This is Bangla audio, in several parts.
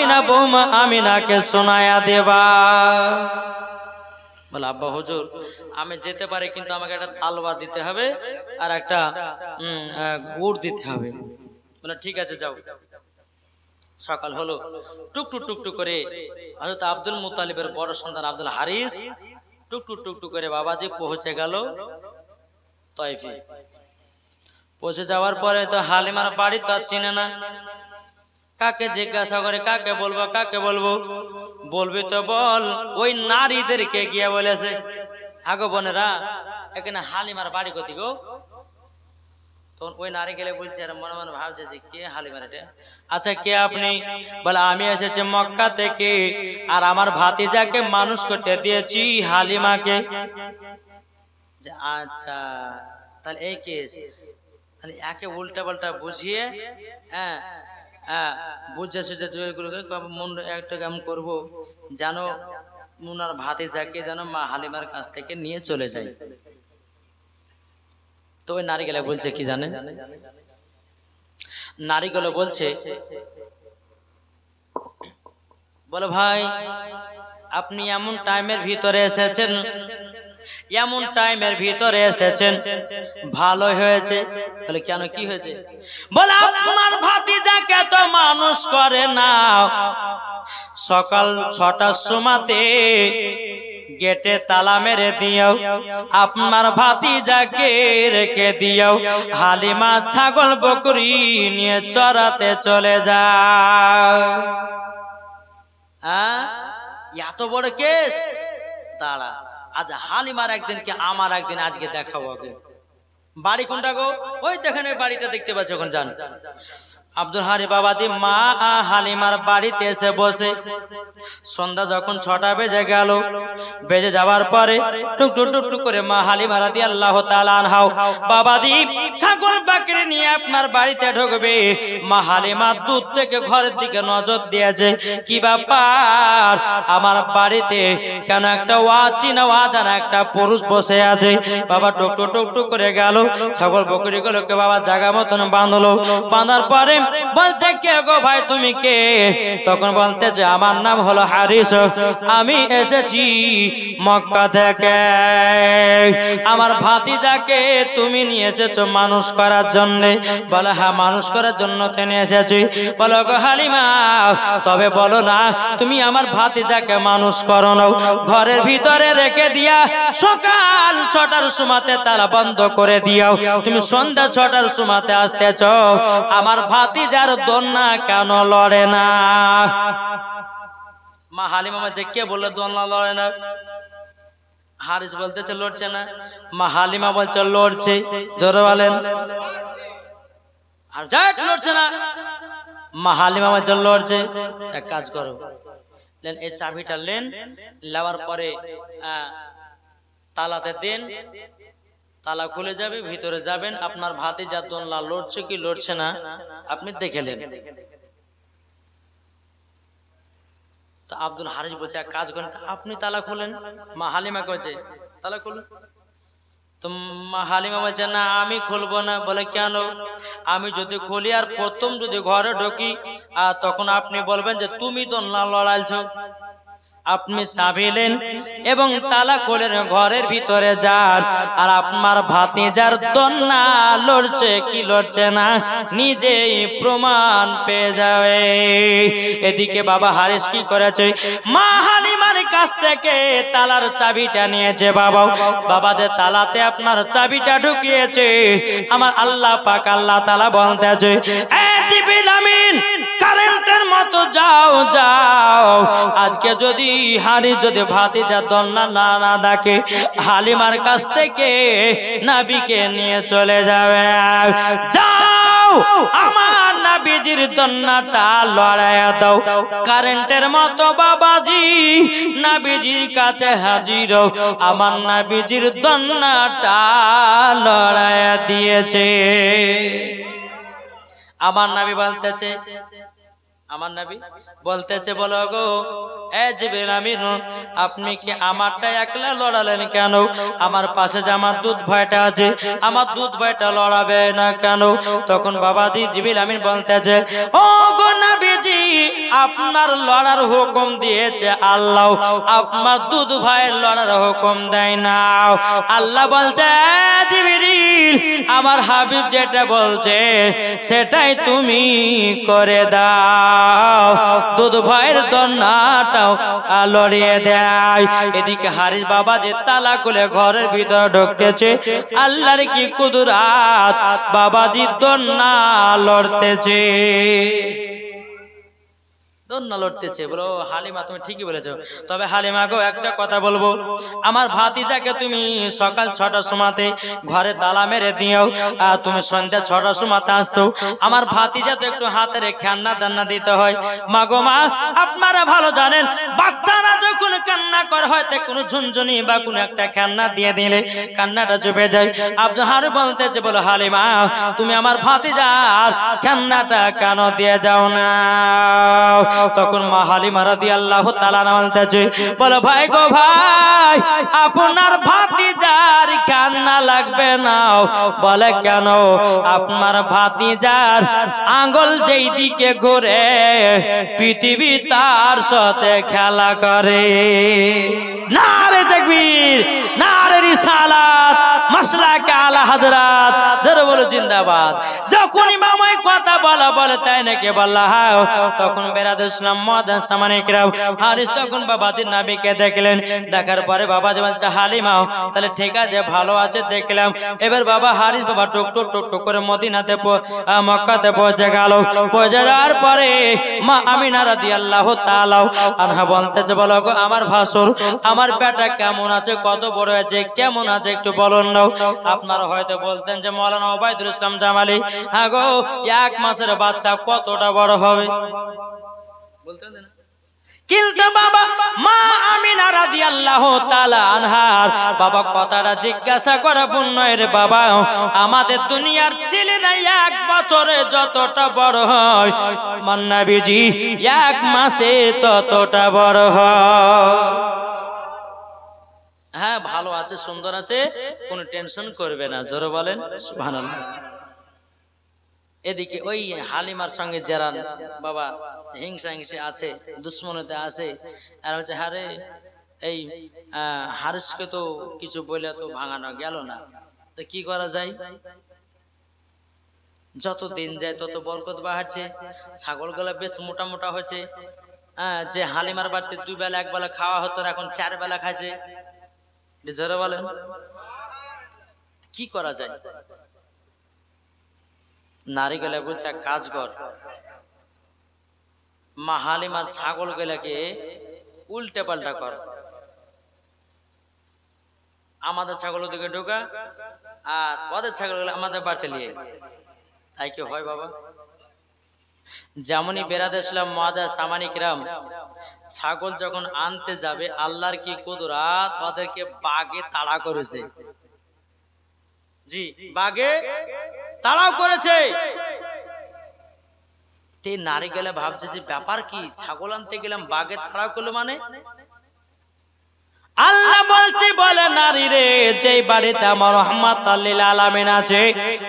আমিনা বৌমা আমিনাকে শোনায়া দেবা। বলে আব্বা হুজুর আমি যেতে পারি, কিন্তু আমাকে একটা তালবা দিতে হবে আর একটা উট দিতে হবে। বলে ঠিক আছে যাও। সকাল হলো, টুকটুক টুকটুক করে হযরত আব্দুল মুত্তালিবের বড় সন্তান আব্দুল হারিস টুকটুক টুকটুক করে বাবাজি পৌঁছে গেল তায়েফে। পৌঁছে যাওয়ার পরে তো হালিমার বাড়ি তো আর চিনে না, কাকে জিজ্ঞাসা করে কাকে বলবো কাকে বলবো, বলবি তো বল। ওই নারীদেরকে গিয়ে বলেছে আগো বোনেরা এখানে হালিমার বাড়ি কোথায় গো? তখন ওই নারী গেলে বলছে আর মনে মনে ভাবছে যে কে হালিমার এটা। আচ্ছা কে আপনি? বলে আমি এসেছি মক্কা থেকে, আর আমার ভাতিজাকে মানুষ করতে দিয়েছি হালিমাকে। আচ্ছা তাহলে এই কেস, তাহলে একে উল্টা পাল্টা বুঝিয়ে বুঝে সুঝে মন একটা কেমন করবো যেন উনার ভাতিজাকে যেন মা হালিমার কাছ থেকে নিয়ে চলে যায়। তো ওই নারীগুলো বলছে কি জানেন? নারীগুলো বলছে বলে ভাই আপনি এমন টাইমের ভিতরে এসেছেন, এমন টাইমের ভিতরে এসেছেন, ভালো হয়েছে। বলে কেন কি হয়েছে? বলে আপনার ভাতিজাকে তো মানুষ করে না, সকাল 6টার সময়তে গেটে তালা মেরে দিও, আপনার ভাতিজাকে রেখে দিও, হালিমা ছাগল বকরি নিয়ে চড়াতে চলে যাও। এত বড় কেস? তারা আজ হালিমার একদিন কি আমার একদিন আজকে দেখাবো। আগে বাড়ি কোনটা গো? ওই দেখেন ওই বাড়িটা দেখতে পাচ্ছ, ওখানে যান। আব্দুল হারি বাবাজি মা হালিমার বাড়িতে এসে বসে। সন্ধ্যা যখন 6টা বেজে গেল, বেজে যাওয়ার পরে টুকটুক টুকটুক করে মা হালিমা রাদিয়াল্লাহু তাআলা আনহা বাবাজি ছাগল বাকরি নিয়ে আপনার বাড়িতে ঢুকবে। মা হালিমা দূর থেকে ঘরের দিকে নজর দিয়েছে, কি ব্যাপার আমার বাড়িতে কেন একটা ওয়াচিনা ওয়াজানা একটা পুরুষ বসে আছে। বাবা টুকটুক টুকটুক করে গেল, ছাগল বকরি গুলোকে বাবা জায়গা মতন বাঁধলো। বাঁধার পরে বলতে কে গো ভাই তুমি কে? তখন বলতে যে আমার নাম হলো হারিস, আমি এসেছি মক্কা থেকে, আমার ভাতিজাকে তুমি নিয়ে এসেছো মানুষ করার জন্য। বলে হ্যাঁ মানুষ করার জন্য তিনি এসেছি। বলো গো হালিমা তবে বলো না তুমি আমার ভাতিজাকে মানুষ করো না, ঘরের ভিতরে রেখে দিয়া সকাল 6টার সময়তে তালা বন্ধ করে দিও, তুমি সন্ধ্যা 6টার সময়তে আসতেছ, আমার ভাতিজার দোলনা কেন লড়ে না? মা হালিমা বলছে কে বললো দোলনা লড়ে না? হারিস বলতেছে লড়ছে না। মা হালিমা বলছে লড়ছে। জোরে বলেন। আর যাক লড়ছে না। মা হালিমা বলছে লড়ছে। এক কাজ করো, লেন এই চাবিটা লেন, নেওয়ার পরে তালাতে দেন, তালা খুলে যাবে, ভিতরে যাবেন, আপনার ভাতিজা দোলনা লড়ছে কি লড়ছে না আপনি দেখে নেন। তো আব্দুল হারিস বলছে এক কাজ করেন আপনি তালা খুলেন। মা হালিমা কইছে তালা খুলুন। তো মা হালিমা বলছে না আমি খুলবো না। বলে কেন? আমি যদি খুলি আর প্রথম যদি ঘরে ঢুকি আর তখন আপনি বলবেন যে তুমি দোলনা লড়াইছো। আপনি চাবিলেন এবং তালা খুলেন, ঘরের ভিতরে যান, আর আপনার ভাতিজার দোলনা লড়ছে কি লড়ছে না নিজেই প্রমাণ পেয়ে যাবে। এদিকে বাবা হারিস কি করেছে? মা হালিমার কাছ থেকে তালার চাবিটা নিয়েছে। বাবাদের তালাতে আপনার চাবিটা ঢুকিয়েছে। আমার আল্লাহ পাক আল্লাহ তাআলা বলতেছে এ জিবরিল আমিন কারেন্টের মতো যাও যাও, আজকে যদি হারিস যদি ভাতিজা দোলনা না ডাকে হালিমার কাছ থেকে নবীকে নিয়ে চলে যাবে। যাও আমার নবীজির দোলনাটা লড়াইয়া দাও। কারেন্টের মতো বাবাজি নবীজির কাছে হাজির, আমার নবীজির দোলনাটা লড়াইয়া দিয়েছে। আমার নবী বলতেছে আমার নবী বলতেছে বলো গো এ জিবরিল আমিন আপনি কি আমারটা একলা লড়ালেন কেন? আমার পাশে যে আমার দুধ ভাইটা আছে আমার দুধ ভাইটা লড়াবে না কেন? তখন বাবাজি জিবরিল আমিন বলতেছে ও গো নবীজি আপনার লড়ার হুকুম দিয়েছে আল্লাহ, আপনার দুধ ভাইয়ের লড়ার হুকুম দেয় না। আল্লাহ বলছে জিবরিল আমার হাবিব যেটা বলছে সেটাই তুমি করে দাও। দুধ ভাইয়ের দন্নাটাও লড়িয়ে দেয়। এদিকে হারিস বাবা যে তালা খুলে ঘরের ভিতর ঢুকতেছে, আল্লাহর কি কুদরাত, বাবাজি দন্না লড়তেছে, দন্না লড়তেছে। বলো হালিমা তুমি ঠিকই বলেছো। তবে হালিমা গো একটা কথা বলবো, আমার ভাতিজাকে তুমি সকাল 6টার সময়তে ঘরে তালা মেরে দিও, আর তুমি সন্ধ্যা 6টার সময়তে আসছো। আমার ভাতিজা তো একটু হাতের খেলনা দান্না দিতে হয়। মা গো মা, আপনারা ভালো জানেন বাচ্চারা যখন কান্না করে হয়তো কোনো ঝুনঝুনি বা কোনো একটা খেলনা দিয়ে দিলে কান্নাটা চুপে যায়। আপনার বলতেছে বলো হালিমা তুমি আমার ভাতিজার খেলনাটা কেন দিয়ে যাও না? তখন মা হালিমা রাদিয়াল্লাহু তাআলা বলতেছে বলো ভাই গো ভাই, আপনার ভাতিজার কান্না লাগবে না। বলে কেন? আপনার ভাতিজার আঙ্গুল যেই দিকে ঘুরে পৃথিবী তার সাথে খেলা করে। নারে তাকবীর, নারে রিসালাত, মাসলাকে আলা হযরত, জোরে বলো জিন্দাবাদ। যখন ইমাম ওই কথা বলে তাই নাকি বললা, তখন বেরাদ ইসলাম মুআদ্দিন সামানিকরাও হারিস তখন বাবাজির নবীকে দেখলেন। দেখার পরে বাবাজি বলছে হালিমা তাহলে ঠিক আছে ভালো আছে দেখলাম। এবার বাবা হারিস বাবা টুক টুক টুক টুক করে মদিনাতে মক্কাতে পৌঁছে গেল। পৌঁছে যাওয়ার পরে মা আমিনা রাদিয়াল্লাহু তাআলা আনহা বলতেছে বলো গো আমার ভাসুর, আমার বেটা কেমন আছে, কত বড় হয়েছে, কেমন আছে একটু বলুন না। আপনারা হয়তো বলতেন যে মাওলানা ওবায়দুল ইসলাম জামালি, হ্যাঁ গো 1 মাসের বাচ্চা কতটা বড় হবে বলতেন না। কিন্তু বাবা মা আমিনা রাদিয়াল্লাহু তাআলা আনহার বাবা কথাটা জিজ্ঞাসা করে বন্যের বাবা আমাদের দুনিয়ার ছেলেরা 1 বছরে যতটা বড় হয় নবীজি 1 মাসে ততটা বড় হয়। হ্যাঁ ভালো আছে, সুন্দর আছে, কোনো টেনশন করবে না, জোরে বলেন সুবহানাল্লাহ। এদিকে ওই হালিমার সঙ্গে যারা বাবা হিংসা আছে, দুশ্মনতে আছে, আর হচ্ছে হারে এই হারিসকে তো কিছু বলে তো ভাঙানো গেল না, তো কি করা যায়? যত দিন যায় তত বরকত বাড়ছে, ছাগলগুলো বেশ মোটা মোটা হয়েছে। যে হালিমার বাড়িতে 2 বেলা 1 বেলা খাওয়া হতো এখন 4 বেলা খাচ্ছে, জোরে বলেন কি করা যায়? নারী গেলে বলছে এক কাজ কর, মা হালিমার ছাগল গুলাকে উল্টে পাল্টা কর, আমাদের ছাগল ওদিকে ঢোকা আর ওদের ছাগল গুলো আমাদের বাড়িতে নিয়ে, তাই কি হয় বাবা? যেমনই বেরাদ ইসলাম মুআদ্দিন সামানিকরাম ছাগল যখন আনতে যাবে আল্লাহর কি কুদরত, ওদেরকে বাগে তাড়া করেছে। জি বাগে তাড়াও করেছে। তে নারী গেলে ভাবছে যে ব্যাপার কি, ছাগল আনতে গেলাম বাগে তাড়াও করলো মানে? আল্লাহ বলছে বলে নারী রে, যেই বাড়িতে আমার রাহমাতুল লিল আলামিন আছে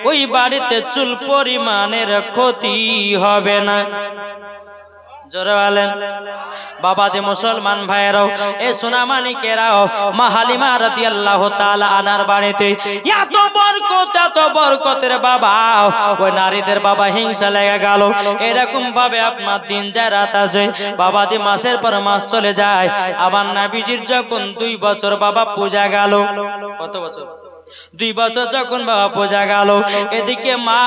ওই বাড়িতে চুল পরিমাণের ক্ষতি হবে না, জোরে বলেন বাবা যে মুসলমান ভাইরাও এ সোনামানিকেরাও মা হালিমা রাদিয়াল্লাহু তাআলা আনার বাড়িতে এত বরকতের বাবা ওই নারীদের বাবা হিংসা লেগে গেল। এরকম ভাবে আপনার দিন যায় রাত আছে, বাবা যে মাসের পর মাস চলে যায়। আবার নবীজির যখন 2 বছর বাবা পূজা গেল, কত বছর? 2 বছর যখন বাবা পূজা গেল, এদিকে মা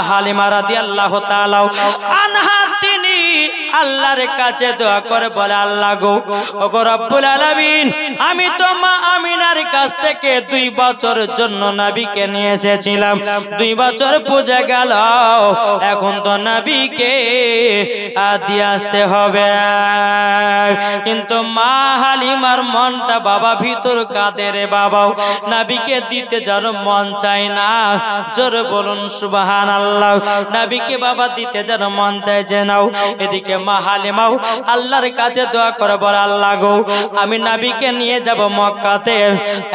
হালিমা রাদিয়াল্লাহু তাআলা আনহা তিনি আল্লাহর কাছে দোয়া করে বলে আল্লাহ গো ওগো রব্বুল আলামিন, আমি তো মা আমিনার কাছ থেকে 2 বছরের জন্য নবীকে নিয়ে এসেছিলাম, 2 বছর পূজা গেল, এখন তো নবীকে দিয়ে আসতে হবে। কিন্তু মা হালিমার মনটা বাবা ভিতর কাঁদে রে বাবা, নবীকে দিতে যেন মন চায় না, জোরে বলুন সুবহানাল্লাহ। নবীকে বাবা দিতে যেন মন চায় যে নাও। এদিকে মা হালিমাও আল্লাহর কাছে দোয়া করে বলে, আল্লাহ গো আমি নবীকে নিয়ে যাব মক্কাতে,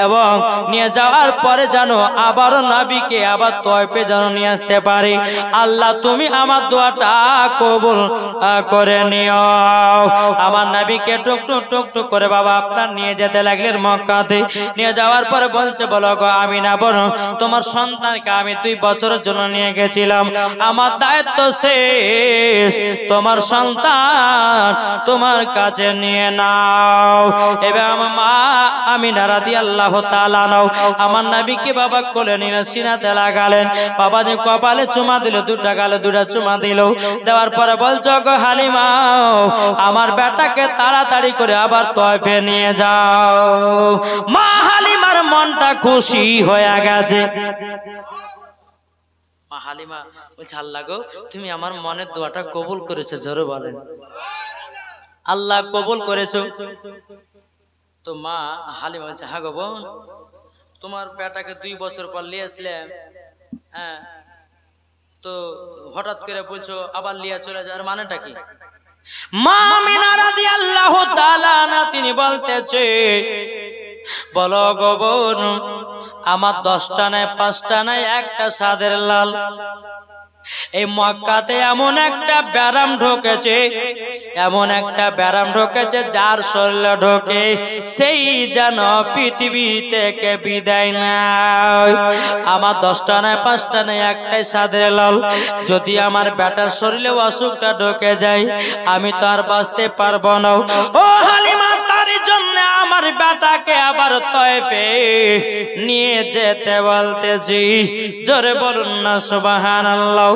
এবং নিয়ে যাওয়ার পরে যেন আবারও নবীকে আবার তয়ফে যেন নিয়ে আসতে পারি। আল্লাহ তুমি আমার দোয়াটা কবুল করে নিও। আমার নবীকে টুক টুক টুক টুক করে বাবা আপনার নিয়ে যেতে লাগলেন মক্কাতে। নিয়ে যাওয়ার পরে বলছে, বলো গো আমিনা বোন, তোমার সন্তানকে আমি 2 বছরের জন্য নিয়ে গেছিলাম, আমার দায়িত্ব শেষ, তোমার সন্তান তোমার কাছে নিয়ে নাও। এবার আমার মা আমিনা রাদিয়াল্লাহু তাআলা নাও আমার নবীকে বাবা কোলে নিয়ে সিনাতে লাগালেন। বাবা যে কপালে চুমা দিল, 2টা গালে 2টা চুমা দিল। দেওয়ার পরে বলছো গো হালিমা আমার বেটাকে তাড়াতাড়ি করে আবার তয়ফে নিয়ে যাও। মা হালিমার মনটা খুশি হয়ে গেছে। মা হালিমা বলছে, আল্লাহ গো তুমি আমার মনের দোয়াটা কবুল করেছো, জোরে বলেন আল্লাহ কবুল করেছো। তো মা হালিমা বলছে, হ্যাঁ গো বোন, তোমার বেটাকে 2 বছর পর নিয়ে আসলাম, হ্যাঁ, তো হঠাৎ করে বলছো আবার লিয়া চলে যাওয়ার মানেটা কি? মা আমিনা রাদিয়াল্লাহু তাআলা না তিনি বলতেছে, বলো গো বোন আমার 10টা নাই 5টা নাই একটা সাদের লাল, এই মক্কাতে এমন একটা ব্যারাম ঢোকেছে, এমন একটা ব্যারাম ঢোকেছে যার শরীরে ঢোকে সেই যেন পৃথিবী থেকে বিদায় নেয়। আমার 10টা নাই 5টা নাই একটাই সাদের লাল, যদি আমার বেটার শরীরে অসুখটা ঢোকে যায় আমি তো আর বাঁচতে পারবো না। ও হালিমা তার জন্য আমার বেটাকে আবার তয়ফে নিয়ে যেতে বলতেছি, জোরে বলুন না সুবহানাল্লাহ।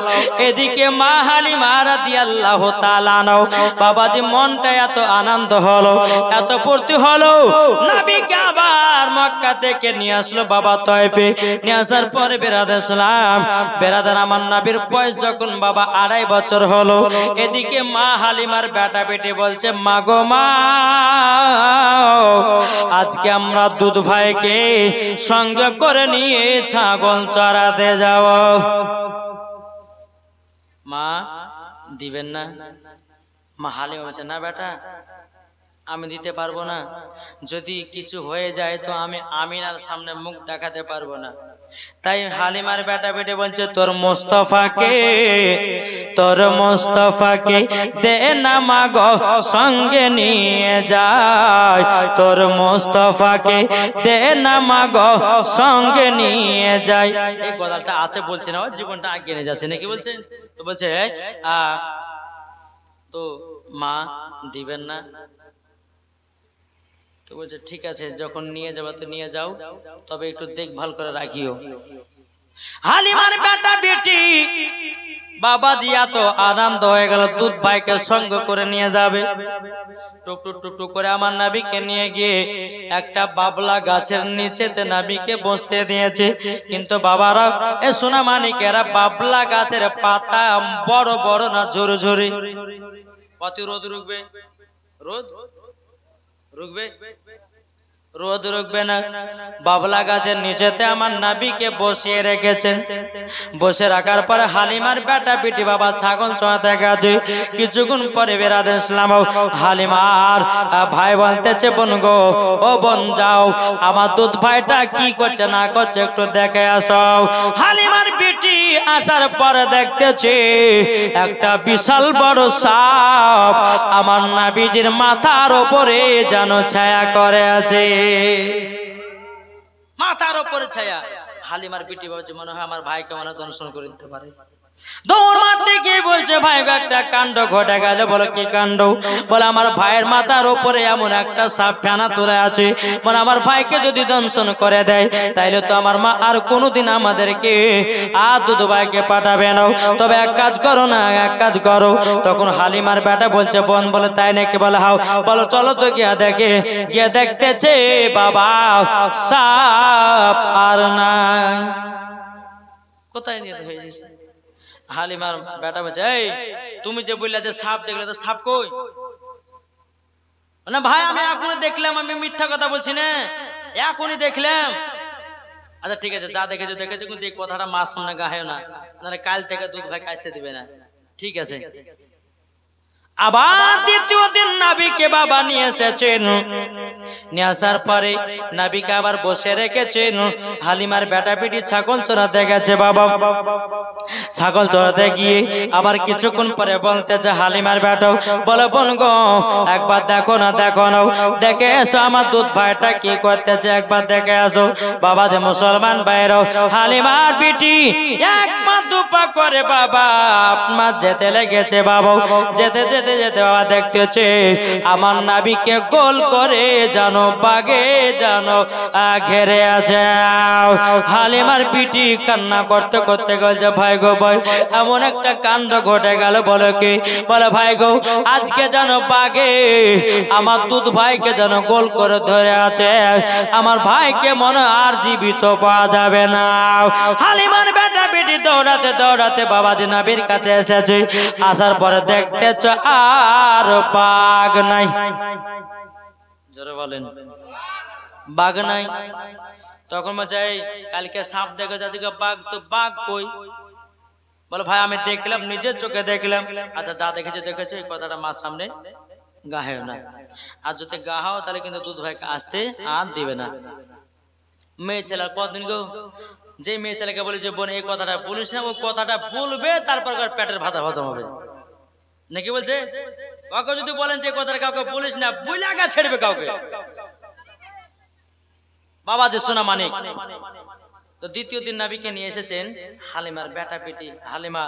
এদিকে মা হালিমা রাদিয়াল্লাহু তাআলা নাও বাবাজি মনটা এত আনন্দ হলো, এত ফুর্তি হলো, নবীকে আবার মক্কা থেকে নিয়ে আসলো বাবা তয়ফে। নিয়ে আসার পরে বেরাদার সালাম বেরাদার আমার নবীর বয়স যখন বাবা 2.5 বছর হলো, এদিকে মা হালিমার বেটা বেটি বলছে, মা গো মা আজকে আমরা দুধ ভাইকে সঙ্গে করে নিয়ে ছাগল চড়াতে যাব। মা দিবেন না? মা হালিমা বলছে, না বেটা আমি দিতে পারবো না, যদি কিছু হয়ে যায় তো আমি আমিনার সামনে মুখ দেখাতে পারবো না। তাই হালিমার বেটা বেটে বলছে, তোর মুস্তাফাকে দে না মা গো সঙ্গে নিয়ে যায়, তোর মুস্তাফাকে দে না মা গো সঙ্গে নিয়ে যায়। এই কথাটা আছে বলছে না, জীবনটা এগিয়ে নিয়ে যাচ্ছে নাকি বলছে। তো বলছে তো মা দিবেন না? তো বলছে ঠিক আছে যখন নিয়ে যাবো তো নিয়ে যাও, তবে একটু দেখভাল করে রাখিও। হালিমার বেটা বেটি বাবা দিয়া তো আনন্দ হয়ে গেল, দুধ ভাইকে সঙ্গ করে নিয়ে যাবে। টুক টুক টুক টুক করে আমার নবীকে নিয়ে গিয়ে একটা বাবলা গাছের নিচেতে নবীকে বসতে দিয়েছে। কিন্তু বাবারা এ সোনা মানিকেরা বাবলা গাছের পাতা বড় বড় না ঝরে ঝরে, কত রোদ রুখবে? রোদ রুখবে? রোদ রুখবে না। বাবলা গাছের নিচেতে আমার নবীকে বসিয়ে রেখেছেন। বসে রাখার পরে হালিমার বেটা বেটি বাবা ছাগল চড়াতে গেছে। কিছুক্ষণ পরে বেরাদ ইসলাম হালিমার ভাই বলতেছে, বোন গো ও বোন যাও আমার দুধ ভাইটা কি করছে না করছে একটু দেখে আসো। হালিমার বেটি আসার পরে দেখতেছে একটা বিশাল বড় সাপ আমার নবীজির মাথার উপরে যেন ছায়া করে আছে, মাথার উপরে ছায়া। হালিমার বেটি বলছে, মনে হয় আমার ভাইকে মনে দংশন করে দিতে পারে। দৌড় মারতে গিয়ে বলছে, ভাই একটা কাণ্ড ঘটে গেল। বলো কি কাণ্ড? বলে আমার ভাইয়ের মাথার উপরে এমন একটা সাপ ফেনা তুলে আছে, মানে আমার ভাইকে যদি দংশন করে দেয় তাইলে তো আমার মা আর কোনোদিন আমাদেরকে আর দুধ ভাইকে পাঠাবে না। তবে এক কাজ করো না, এক কাজ করো। তখন হালিমার বেটা বলছে, বোন বলে তাই নাকি? বলে হাও। বলো চলো তো গিয়া দেখে। গিয়ে দেখতেছে বাবা সাপ আর নাই। কোথায় নিয়ে হয়ে গেছে? হালিমার বেটা বলছে, এই তুমি যে বললে যে সাপ দেখলে, তো সাপ কই? না ভাই আমি এখনই দেখলাম, আমি মিথ্যা কথা বলছি না, এখনই দেখলাম। আচ্ছা ঠিক আছে, যা দেখেছো দেখেছো, কিন্তু এই কথাটা মার সামনে গায়ে না, কাল থেকে দুধ ভাই কাছতে দিবে না, ঠিক আছে? আবার দ্বিতীয় দিন নবীকে বাবা নিয়ে এসেছেন, নিয়ে আসার পরে নবীকে আবার বসে রেখেছেন। হালিমার বেটা বেটি ছাগল চড়াতে গেছে বাবা। ছাগল চড়াতে গিয়ে আবার কিছুক্ষণ পরে বলতেছে হালিমার বেটা, বলে বোন গো একবার দেখো না, দেখো না, দেখে এসো আমার দুধ ভাইটা কি করতেছে, একবার দেখে আসো। বাবা যে মুসলমান ভাইরাও, হালিমার বেটি এক পা দু পা করে বাবা আপনার যেতে লেগেছে বাবা। যেতে যেতে যেতে বাবা দেখতেছে আমার নবীকে গোল করে জানো বাগে জানো ঘেরে আছে। হালিমার পিটি কান্না করতে করতে বলছে ভাই গো ভাই এমন একটা কাণ্ড ঘটে গেল। বলে কি? বলে ভাই গো আজকে জানো বাগে আমার দুধ ভাইকে যেন গোল করে ধরে আছে, আমার ভাইকে মনে আর জীবিত পাওয়া যাবে না। হালিমার বেটা বেটি দৌড়াতে দৌড়াতে বাবাজি নবীর কাছে এসেছে। আসার পরে দেখতেছ আর বাঘ নাই। জোরে বলেন বাঘ নাই। তখন বলছে কালকে সাপ দেখে যাদিকে বাঘ, তো বাঘ কই? বলে ভাই আমি দেখলাম, নিজের চোখে দেখলাম। আচ্ছা যা দেখেছে দেখেছে, এই কথাটা মার সামনে গাহেও না। আর যদি গাহাও তাহলে কিন্তু দুধ ভাইকে আসতে আর দিবে না। মেয়ে ছেলের কতদিন গো, যে মেয়ে ছেলেকে বলি যে বোন এই কথাটা বলিস না, ওই কথাটা বলবে তারপর পেটের ভাতা হজম হবে নাকি বলছে। কাউকে যদি বলেন যে কথাটা কাউকে বলিস না, বুইলা গা ছেড়বে কাউকে। বাবা যে সোনা মানিক। তো দ্বিতীয় দিন নবীকে নিয়ে এসেছেন। হালিমার বেটা বেটি, হালিমা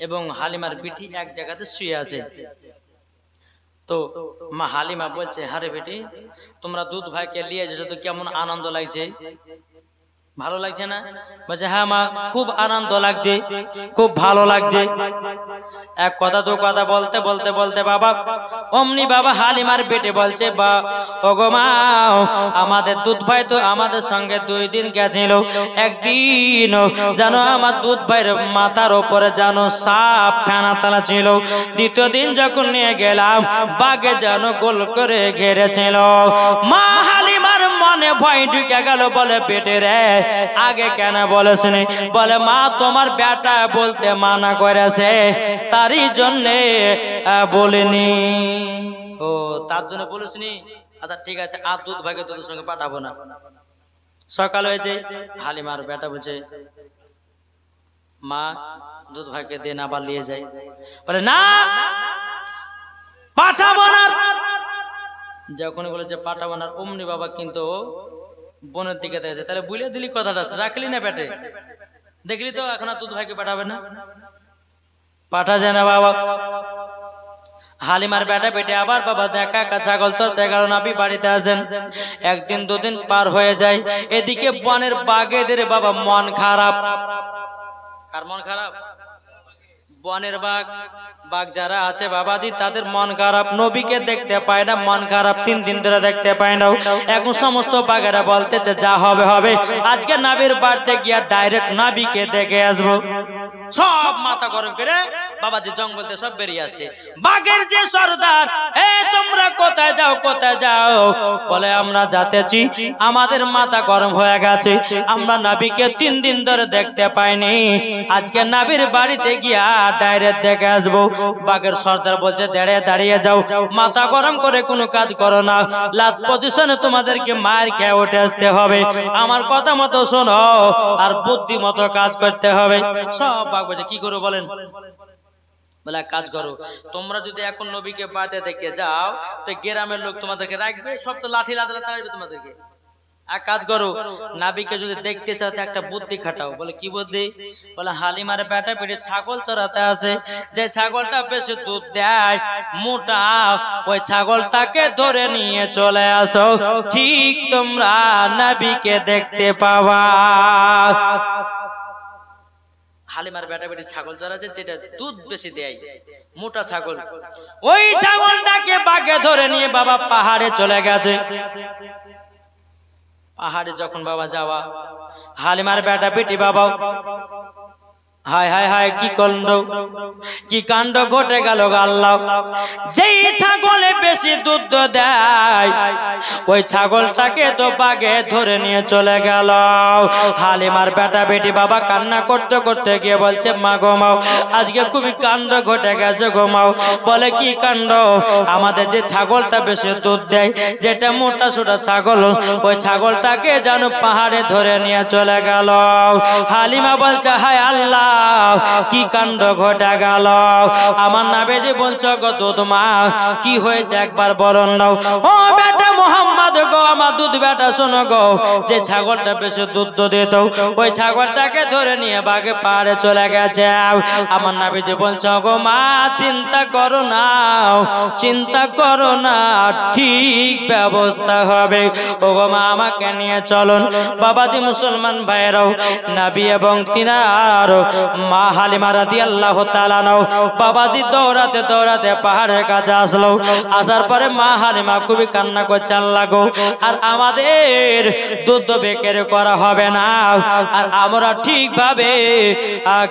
এবং হালিমার বেটি এক জায়গাতে শুয়ে আছে। তো মা হালিমা বলছে হারে বেটি তোমরা দুধ ভাইকে নিয়ে এসেছো, তো কেমন আনন্দ লাগছে, ভালো লাগছে না? বলছে হ্যাঁ মা খুব আনন্দ লাগছে, খুব ভালো লাগছে। এক কথা দু কথা বলতে বলতে বলতে বাবা অমনি বাবা হালিমার বেটে বলছে বা ওগো মা আমাদের দুধ ভাই তো আমাদের সঙ্গে 2 দিন গেছিল। একদিন জানো আমার দুধ ভাইয়ের মাথার উপরে জানো সাপ ফেনা তালা ছিল। দ্বিতীয় দিন যখন নিয়ে গেলাম বাঘে যেন গোল করে ঘেরেছিল। মা হালিমার মনে ভয় ঢুকে গেল। বলে বেটে রে আগে কেন বলেছিনি? বলে মা তোমার বেটা বলতে মানা করেছে, তারই জন্যে বলিনি। ও তার জন্য বলেছিনি? আচ্ছা ঠিক আছে, আর দুধ ভাগে তোদের সঙ্গে পাঠাবো না। সকাল হয়েছে, হালিমার বেটা বলছে মা দুধ ভাইকে দেন আবার নিয়ে যাই। বলে না পাঠাবো না। যখন বলেছে পাঠাবো না অমনি বাবা কিন্তু বোনের দিকে দেখেছে। তাহলে বুঝলে দিলি কথাটা, রাখলি না পেটে, দেখলি তো এখন আর দুধ ভাইকে পাঠাবে না, পাঠা যায় না বাবা। হালিমার বেটা বেটে আবার বাবা দেখা একা ছাগল চড়তে গেল। নবী বাড়িতে আছেন। একদিন দুদিন পার হয়ে যায়। এদিকে বনের বাঘেদের বাবা মন খারাপ। কার মন খারাপ? বনের বাঘ, বাঘ যারা আছে বাবাজি তাদের মন খারাপ। নবীকে দেখতে পায় না, মন খারাপ, 3 দিন ধরে দেখতে পায় না। এখন সমস্ত বাঘেরা বলতেছে যা হবে হবে, আজকে নবীর বাড়িতে গিয়া ডাইরেক্ট নবীকে দেখে আসবো। সব মাথা গরম করে বাবাজি জঙ্গল থেকে সব বেরিয়ে আসে। বাঘের যে সর্দার, এ তোমরা কোথায় যাও কোথায় যাও? বলে আমরা যাতেছি, আমাদের মাথা গরম হয়ে গেছে, আমরা নবীকে 3 দিন ধরে দেখতে পাইনি, আজকে নবীর বাড়িতে গিয়া ডাইরেক্ট দেখে আসবো। বাঘের সর্দার বলছে দাঁড়িয়ে দাঁড়িয়ে যাও, মাথা গরম করে কোনো কাজ করো না, লাস্ট পজিশনে তোমাদেরকে মার খেয়ে উঠে আসতে হবে, আমার কথা মতো শোনো আর বুদ্ধি মতো কাজ করতে হবে। সব বাঘ বলছে কি করো বলেন? বলে কাজ করো, তোমরা যদি এখন নবীকে বাড়িতে দেখে যাও তো গ্রামের লোক তোমাদেরকে রাখবে, সব তো লাঠি লাঠি রাখবে তোমাদেরকে। এক কাজ করো, নবীকে যদি দেখতে চাও একটা বুদ্ধি খাটাও। বলে কি বুদ্ধি? বলে হালিমার বেটা পেটে ছাগল চড়াতে আছে, যে ছাগলটা বেশি দুধ দেয় মোটা, ওই ছাগলটাকে ধরে নিয়ে চলে আসো, ঠিক তোমরা নবীকে দেখতে পাবা। হালিমার বেটা বেটি ছাগল চড়াচ্ছে, যেটা দুধ বেশি দেয়, মোটা ছাগল, ওই ছাগলটাকে বাঘে ধরে নিয়ে বাবা পাহাড়ে চলে গেছে। পাহাড়ে যখন বাবা যাওয়া, হালিমার বেটা বেটি বাবা হায় হায় হায় কি কাণ্ড, কি কাণ্ড ঘটে গেল আল্লাহ। যেই ছাগলে বেশি দুধ দেয় ওই ছাগলটাকে তো বাঘে ধরে নিয়ে চলে গেল। হালিমার বেটা বেটি বাবা কান্না করতে করতে গিয়ে বলছে মা গো মা আজকে খুবই কাণ্ড ঘটে গেছে গো মা। বলে কি কাণ্ড? আমাদের যে ছাগলটা বেশি দুধ দেয় যেটা মোটা সোটা ছাগল ওই ছাগলটাকে যেন পাহাড়ে ধরে নিয়ে চলে গেল। হালিমা বলছে হায় আল্লাহ কি কাণ্ড ঘটে গেল। আমার নবীজি বলছে গো দুধ মা কি হয়েছে একবার বলুন নাও। ও বেটা মোহাম্মদ গো আমার দুধ বেটা শোনো গো যে ছাগলটা বেশি দুধ দিত ওই ছাগলটাকে ধরে নিয়ে বাঘে পাহাড়ে চলে গেছে। আমার নবীজি বলছে গো মা চিন্তা করো না চিন্তা করো না ঠিক ব্যবস্থা হবে। ও গো মা আমাকে নিয়ে চলুন। বাবাজি মুসলমান ভাইরাও নবী এবং তিনার মা হালিমা রাদিয়াল্লাহু তাআলা বাবাজি দৌড়াতে দৌড়াতে পাহাড়ের কাছে আসলো। আসার পরে মা হালিমা খুবই কান্না করছে আল্লাহ গো আর আমাদের দুধ বেকের করা হবে না আর আমরা ঠিকভাবে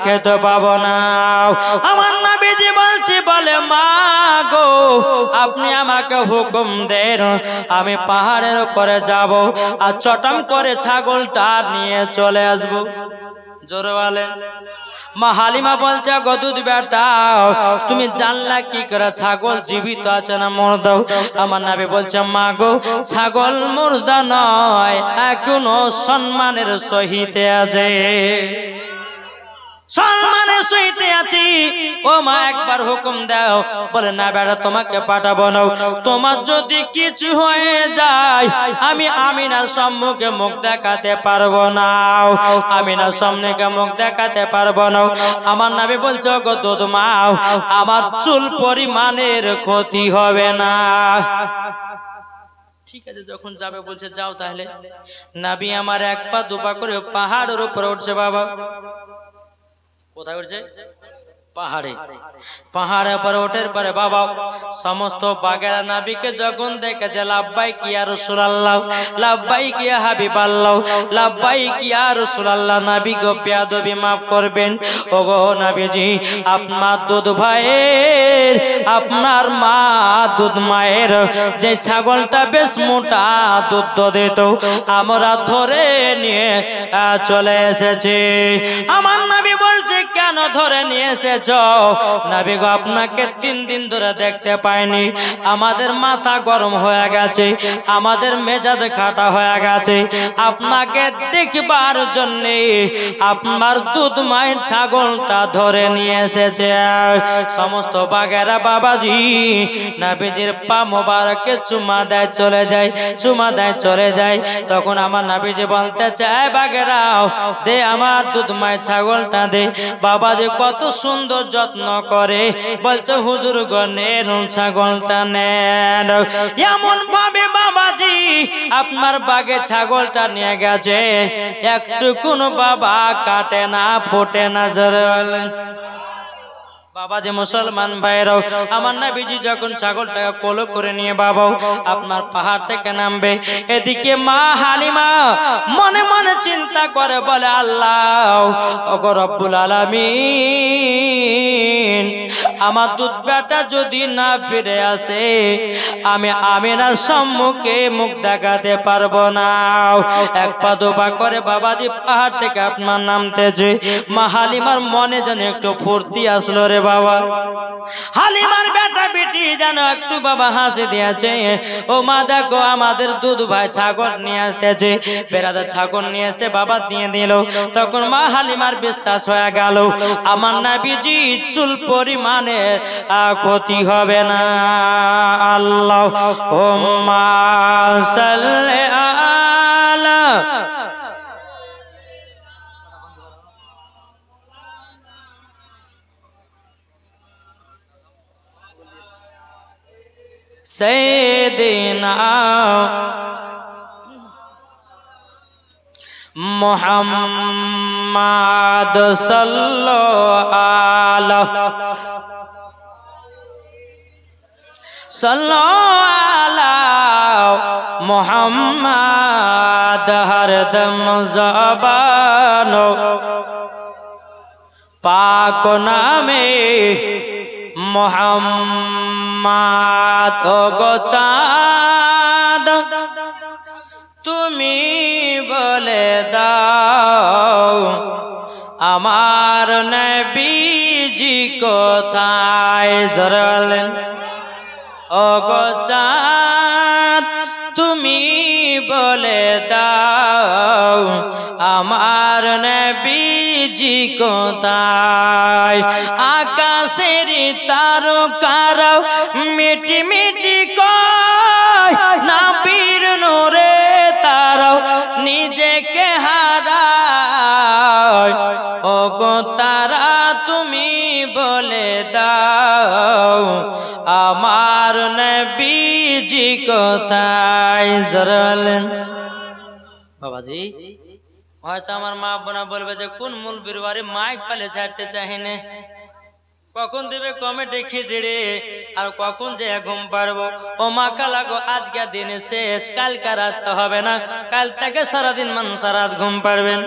খেতে পাবো না। আমার নবীজি বলছি বলে মা গো আপনি আমাকে হুকুম দেন আমি পাহাড়ের উপরে যাব আর চটম করে ছাগলটা নিয়ে চলে আসবো। জোরে বলেন। মা হালিমা বলছে গো দুধ বেটা তুমি জানলা কি করে ছাগল জীবিত আছে না মুর্দা? আমার নবী বলছে মা গো ছাগল মুর্দা নয় এখনো সম্মানের সহিত আছে সম্মানের সহিত আছি। ও মা একবার হুকুম দাও। বলে না বেটা তোমাকে পাঠাবো না তোমার যদি কিছু হয়ে যায় আমি আমিনার সম্মুখে মুখ দেখাতে পারবো না আমিনার সম্মুখে মুখ দেখাতে পারবো না। আমার নবী বলছে গো দুধ মা আমার চুল পরিমাণের ক্ষতি হবে না। ঠিক আছে যখন যাবে বলছে যাও তাহলে। নবী আমার এক পা দুপা করে পাহাড়ের উপরে উঠছে। বাবা কোথায় উঠছে? পাহাড়ে। পাহাড়ের উপরে ওঠার পরে বাবা সমস্ত বাগেরা নবীকে যখন দেখেছে লাব্বাইক ইয়া রাসূলুল্লাহ লাব্বাইক ইয়া হাবিবাল্লাহ লাব্বাইক ইয়া রাসূলুল্লাহ। নবী গো বেয়াদবি maaf করবেন ওগো নবীজি আপনার দুধ ভাইয়ের আপনার মা দুধ মায়ের যে ছাগলটা বেশ মোটা দুধ দিত আমরা ধরে নিয়ে চলে এসেছি। আমার নবী বলছে কেন ধরে নিয়ে এসেছো? নবী গো আপনাকে 3 দিন ধরে দেখতে পাইনি আমাদের মাথা গরম হয়ে গেছে আমাদের মেজাজ খাটা হয়ে গেছে আপনাকে দেখবার জন্য আপনার দুধ মায়ের ছাগলটা ধরে নিয়ে এসেছে। সমস্ত বাগেরা বাবাজি নবীজির পা মোবারকে চুমা দেয় চলে যায় চুমা দেয় চলে যায়। তখন আমার নবীজি বলতে চায় বাগেরাও দে আমার দুধ মায়ের ছাগলটা দে। বাবাজি কত সুন্দর যত্ন করে বলছে হুজুর গো নেন ছাগলটা নেন। এমন ভাবে বাবাজি আপনার বাগে ছাগলটা নিয়ে গেছে একটু কোন বাবা কাটে না ফোটে না। জোরে বলেন। বাবাজি মুসলমান ভাইরাও আমার নবীজি যখন ছাগলটাকে কোলে করে নিয়ে বাবা আপনার পাহাড় থেকে নামবে এদিকে মা হালিমা মনে মনে চিন্তা করে বলে আল্লাহ ওগো রব্বুল আলামিন আমার দুধ বেটা যদি না ফিরে আসে আমি আমিনার সম্মুখে মুখ দেখাতে পারবো না। এক পা দুপা করে বাবাজি পাহাড় থেকে আপনার নামতেছে। মা হালিমার মনে যেন একটু ফুর্তি আসলো রে বাবা। হালিমার বেটা বেটি যেন একটু বাবা হাসি দিয়েছে। ও মা দেখো আমাদের দুধ ভাই ছাগল নিয়ে আসতেছে। বেড়াতে ছাগল নিয়ে এসে বাবা দিয়ে দিল। তখন মা হালিমার বিশ্বাস হয়ে গেল আমার নবীজি চুল পরিমাণে ক্ষতি হবে না। আল্লাহুম্মা সাল্লি আলা সাইয়্যিদিনা মুহাম্মাদ সাল্লাল্লাহু আলা মুহাম্মাদ হরদম জবানো পাক নামে মুহাম্মাদ মা তো গো চাঁদ তুমি বলে দাও আমার নবীজি কোথায়? জড়ালেন ও গো চাঁদ তুমি বলে দাও আমার নবীজি কোথায়? আকাশের তারকারাও মিটি মিটি কয় নবীর নূরে তারাও নিজেকে হারায়। ও গো তারা তুমি বলে দাও আমার নবীজি কোথায়? জড়ালেন বাবাজি। হয়তো আমার মা বোনা বলবে যে কোন মুলবির বাড়ি মাইক পালে ছাড়তে চাহিনে, কখন দিবে কমেডি খিচড়ি আর কখন যে ঘুম পারবো। ও মা কালাগো আজকে দিনে শেষ, কালকে রাস্তা হবে না, কাল থেকে সারাদিন মানুষ সারা রাত ঘুম পারবেন,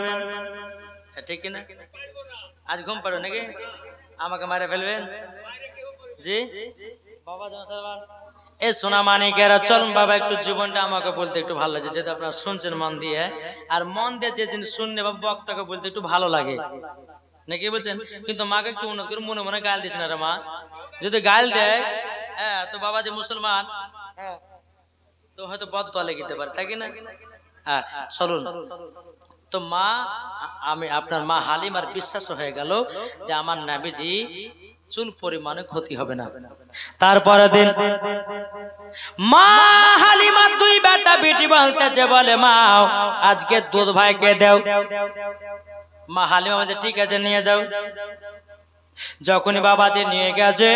ঠিক না? আজ ঘুম পারো নাকি? আমাকে মারে ফেলবেন জি বাবা। এ সোনা মানিকেরা চলুন বাবা একটু জীবনটা আমাকে বলতে একটু ভালো লাগে, যেটা আপনারা শুনছেন মন দিয়ে, আর মন দিয়ে যে জিনিস শুনলে বা বক্তাকে বলতে একটু ভালো লাগে নাকি বলছেন? কিন্তু মাকে একটু উন্নত করে মনে মনে গাল দিস না রে মা, যদি গাল দেয় হ্যাঁ তো বাবা যে মুসলমান তো হয়তো বদদোয়া লেগে পারে, তাই না? হ্যাঁ চলুন তো মা আমি আপনার মা হালিমার বিশ্বাস হয়ে গেল যে আমার নবীজি চুল পরিমাণে ক্ষতি হবে না। তারপরে দিন মা হালিমার দুই বেটা বেটি বলতেছে, বলে মা আজকে দুধ ভাইকে দাও। মা হালিমা বলছে ঠিক আছে নিয়ে যাও। যখনই বাবাজি নিয়ে গেছে,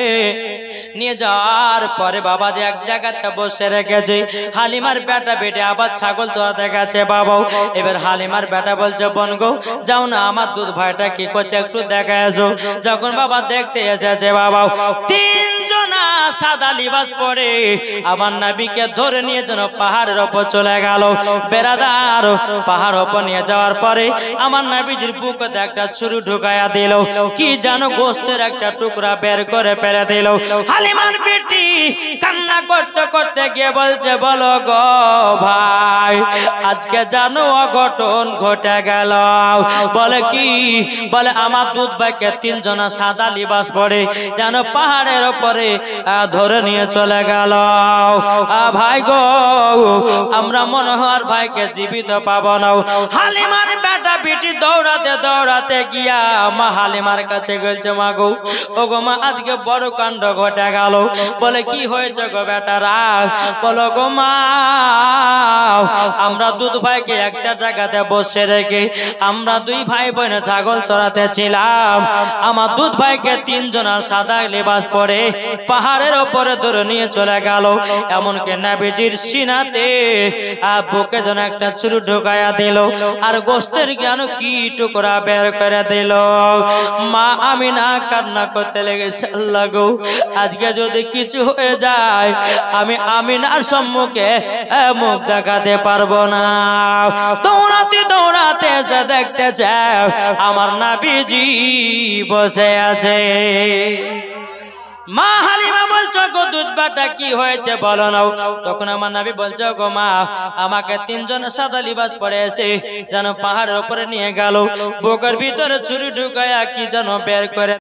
নিয়ে যাওয়ার পরে বাবাজি এক জায়গাতে বসে রেখেছে। হালিমার বেটা বেটে আবার ছাগল চড়াতে গেছে বাবাও। এবার হালিমার বেটা বলছে বোন গো যাও না আমার দুধ ভাইটা কি করছে একটু দেখা এসো। যখন বাবা দেখতে এসেছে বাবাও তিনজনা সাদা লিবাস পরে আমার নবীকে ধরে নিয়ে যেন পাহাড়ের ওপর চলে গেল। বেরাদার পাহাড় ওপর নিয়ে যাওয়ার পরে আমার নবীজির বুকে একটা ছুরি ঢুকাইয়া দিল, কি জানো গোস্তের একটা টুকরা বের করে ফেলে দিল। হালিমার বেটি কান্না করতে করতে গিয়ে বলছে বলো গো ভাই আজকে জানো অঘটন ঘটে গেল। বলে কি? বলে আমার দুধ ভাইকে তিনজনা সাদা লিবাস পরে যেন পাহাড়ের ওপরে ধরে নিয়ে চলে গেল। ভাই গো আমরা মনে হয় ভাইকে জীবিত পাবো না। হালিমার বেটা বেটি দৌড়াতে দৌড়াতে গিয়া মা হালিমার কাছে গেছে, মা গো ও গো মা আজকে বড় কাণ্ড ঘটে গেল। বলে কি হয়েছে গো বেটারা? বলো গো মা আমরা দুধ ভাইকে একটা জায়গাতে বসে রেখে আমরা দুই ভাই বোন ছাগল চড়াতে ছিলাম। আমার দুধ ভাইকে তিনজনা সাদা লিবাস পরে পাহাড়ের ওপরে ধরে নিয়ে চলে গেল। এমনকি নবীজির সিনাতে বুকে যেন একটা ছুরি ঢুকাইয়া দিল আর গোস্তের জ্ঞান কি টুকরা বের করে দিল। মা আমিনা কান্না করতে লেগেছে, আল্লাহ গো আজকে যদি কিছু হয়ে যায় আমি আমিনার সম্মুখে মুখ দেখাতে পারবো না। দৌড়াতে দৌড়াতে এসে দেখতেছে আমার নবীজি বসে আছে। মা হালিমা বলছো গো দুধ বাটা কি হয়েছে বলো না। তখন আমার নবী বলছে গো মা আমাকে তিনজন সাদা লিবাস পরে এসে যেন পাহাড়ের উপরে নিয়ে গেল, বুকের ভিতরে ছুরি ঢুকায়া কি যেন বের করে